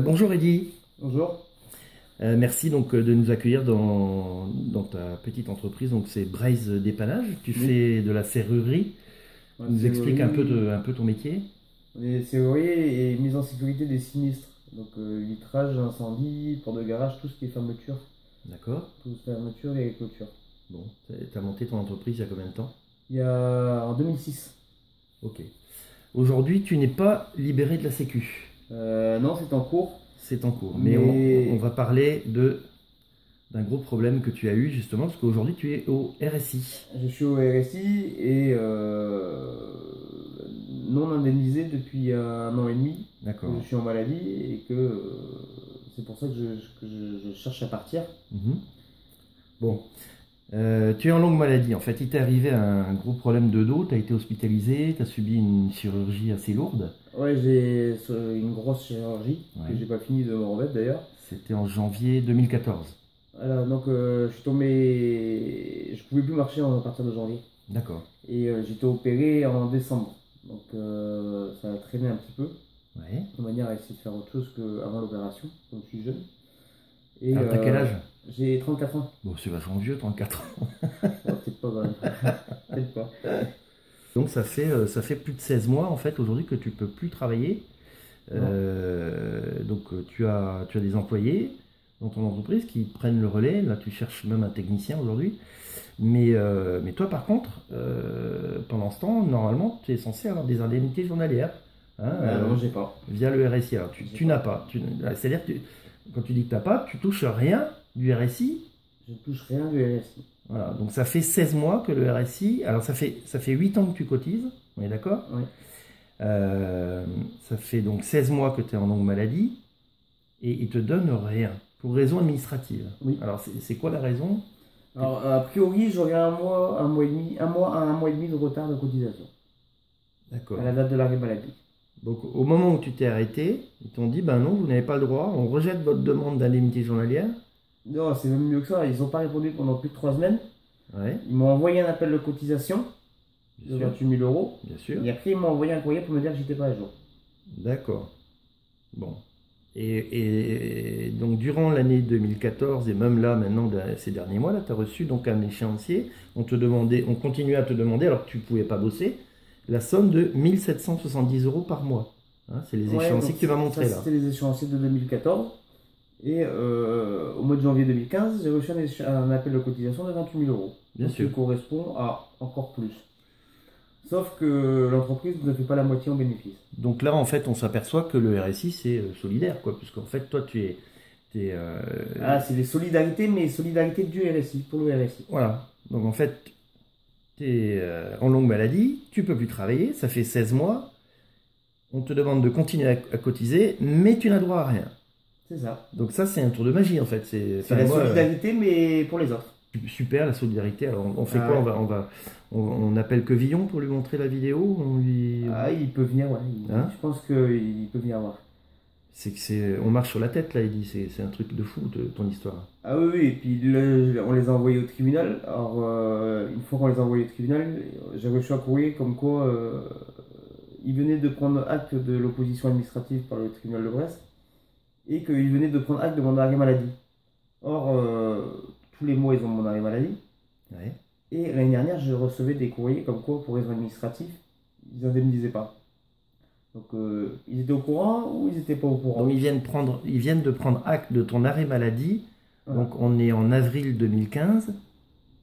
Bonjour Eddy. Bonjour. Merci donc de nous accueillir dans ta petite entreprise. Donc c'est Braise Dépannage. Tu Oui. fais de la serrurerie. Ouais, Tu nous expliques serrurerie, un peu ton métier. on est serrurier et mise en sécurité des sinistres. Donc vitrage, incendie, porte de garage, tout ce qui est fermeture. D'accord. Tout ce qui est fermeture et clôture. Bon, tu as monté ton entreprise il y a combien de temps? Il y a en 2006. Ok. Aujourd'hui, tu n'es pas libéré de la Sécu. Non, c'est en cours. C'est en cours. Mais on Mais va parler d'un gros problème que tu as eu justement, parce qu'aujourd'hui tu es au RSI. je suis au RSI et non indemnisé depuis un an et demi. Que D'accord. je suis en maladie et que c'est pour ça que je cherche à partir. Mhm. Bon. Tu es en longue maladie. En fait, il t'est arrivé un gros problème de dos, tu as été hospitalisé, tu as subi une chirurgie assez lourde. Ouais, j'ai une grosse chirurgie que Ouais. j'ai pas fini de me remettre d'ailleurs. C'était en janvier 2014. Voilà, donc je suis tombé, je pouvais plus marcher à partir de janvier. D'accord. Et j'étais opéré en décembre. Donc ça a traîné un petit peu, Ouais. de manière à essayer de faire autre chose qu'avant l'opération, comme je suis jeune. Et Alors, t'as quel âge? j'ai 34 ans. Bon, c'est vachement vieux, 34 ans. Ouais, peut-être pas quand même. Peut-être pas. Donc, ça fait plus de 16 mois, en fait, aujourd'hui, que tu peux plus travailler. Non. Tu as des employés dans ton entreprise qui prennent le relais. Là, tu cherches même un technicien aujourd'hui. Mais toi, par contre, pendant ce temps, normalement, tu es censé avoir des indemnités journalières, hein, Non, j'ai pas. via le RSI. Alors, J'ai tu pas. n'as pas. C'est-à-dire que quand tu dis que tu n'as pas, tu touches rien du RSI. Je ne touche rien du RSI. Voilà. Donc, ça fait 16 mois que le RSI. Alors, ça fait 8 ans que tu cotises. On est d'accord? Oui. Ça fait donc 16 mois que tu es en longue maladie et ils te donnent rien pour raison administrative. Oui. Alors, c'est quoi la raison? Alors, a priori, j'aurai un mois et demi, un mois et demi de retard de cotisation D'accord. à la date de l'arrêt maladie. Donc, au moment où tu t'es arrêté, ils t'ont dit, ben non, vous n'avez pas le droit, on rejette votre demande d'indemnité journalière. Non, c'est même mieux que ça. Ils n'ont pas répondu pendant plus de 3 semaines. Ouais, Ils m'ont envoyé un appel de cotisation de bien sûr, 28 000 euros. bien sûr. Et après, ils m'ont envoyé un courrier pour me dire que j'étais pas à jour. D'accord. Bon. Et donc, durant l'année 2014, et même là, maintenant, ces derniers mois, là, tu as reçu donc un échéancier. On continuait à te demander, alors que tu ne pouvais pas bosser, la somme de 1770 euros par mois. Hein, c'est les Ouais, échéanciers donc que tu m'as montré là. c'était les échéanciers de 2014. Et au mois de janvier 2015, j'ai reçu un appel de cotisation de 28 000 euros. Bien Donc, sûr. qui correspond à encore plus. Sauf que l'entreprise ne fait pas la moitié en bénéfice. Donc là, en fait, on s'aperçoit que le RSI, c'est solidaire, quoi, puisqu'en fait, toi, Ah, c'est les solidarités, mais solidarités du RSI, pour le RSI. voilà. Donc en fait, tu es en longue maladie, tu peux plus travailler, ça fait 16 mois, on te demande de continuer à cotiser, mais tu n'as droit à rien. C'est ça. Donc ça, c'est un tour de magie, en fait. C'est Enfin, la moi, solidarité, mais pour les autres. super, la solidarité. Alors, on fait Ah quoi? ouais. On appelle Quevillon pour lui montrer la vidéo, on lui... Ah, il peut venir, ouais. Hein? Je pense qu'il peut venir voir. On marche sur la tête, là, il dit, c'est un truc de fou, ton histoire. Ah oui, oui, et puis on les a envoyés au tribunal. Alors, une fois qu'on les a envoyés au tribunal, j'ai reçu un courrier comme quoi ils venaient de prendre acte de l'opposition administrative par le tribunal de Brest et qu'ils venaient de prendre acte de mon arrêt maladie. Or, tous les mois, ils ont mon arrêt maladie. Ouais. Et l'année dernière, je recevais des courriers comme quoi, pour raison administrative, ils n'indemnisaient pas. Donc, ils étaient au courant ou ils n'étaient pas au courant? Donc ils viennent de prendre acte de ton arrêt maladie. Voilà. Donc on est en avril 2015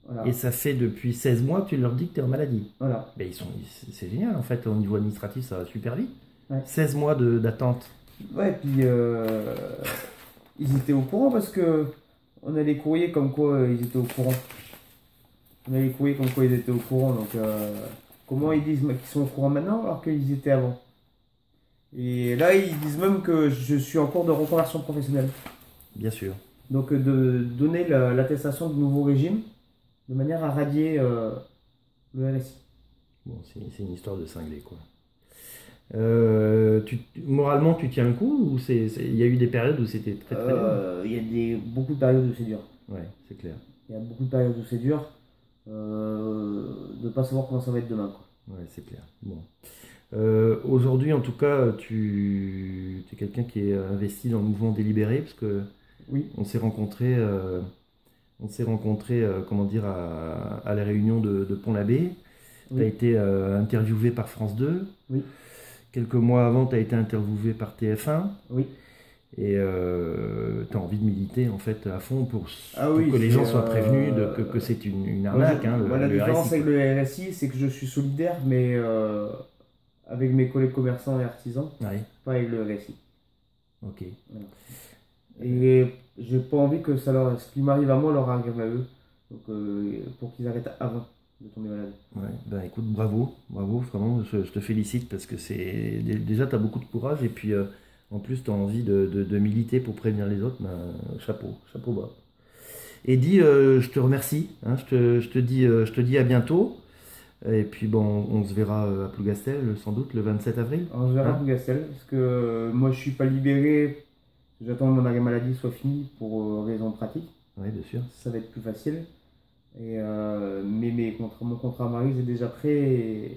Voilà. et ça fait depuis 16 mois que tu leur dis que tu es en maladie. Voilà. Ben, c'est génial en fait, au niveau administratif ça va super vite. Ouais. 16 mois d'attente. Ouais, et puis ils étaient au courant parce que on a les courriers comme quoi ils étaient au courant. On a les courriers comme quoi ils étaient au courant. Donc comment ils disent qu'ils sont au courant maintenant alors qu'ils étaient avant? Et là, ils disent même que je suis en cours de reconversion professionnelle. Bien sûr. Donc de donner l'attestation de nouveau régime de manière à radier le RSI. Bon, c'est une histoire de cinglé quoi. Moralement tu tiens le coup ou il y a eu des périodes où c'était très très dur? Il y a beaucoup de périodes où c'est dur. Ouais, c'est clair. Il y a beaucoup de périodes où c'est dur de ne pas savoir comment ça va être demain, quoi. Ouais, c'est clair. Bon. Aujourd'hui, en tout cas, tu es quelqu'un qui est investi dans le mouvement délibéré, parce que Oui, on s'est rencontrés, comment dire, à la réunion de Pont-l'Abbé. Tu as oui, été interviewé par France 2. oui, Quelques mois avant, tu as été interviewé par TF1. oui. Et tu as envie de militer en fait à fond Ah pour oui, que les c'est. gens soient prévenus que c'est une Moi, arnaque, hein, moi, la le différence RSI, avec quoi. le RSI, c'est que je suis solidaire, mais avec mes collègues commerçants et artisans, Ouais, pas avec le RSI. ok. Voilà. Et j'ai pas envie que ce qui m'arrive à moi leur arrive à eux. Donc, pour qu'ils arrêtent avant de tomber malade. Ouais, ben écoute, bravo, bravo, vraiment, je te félicite parce que déjà, tu as beaucoup de courage et puis en plus, tu as envie de militer pour prévenir les autres, ben, chapeau, chapeau bas. Et dis, je te remercie, hein, je te dis à bientôt. Et puis bon, on se verra à Plougastel sans doute le 27 avril. Alors, je verrai Hein. pour Gastel, parce que moi je suis pas libéré. J'attends que mon arrêt maladie soit fini pour raisons pratiques. Oui, bien sûr. Ça va être plus facile. Et, mais mon contrat Marise est déjà prêt et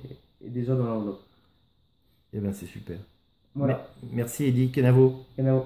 déjà dans l'enveloppe. Eh ben c'est super. Voilà. Merci Eddy Kenavo. Canao.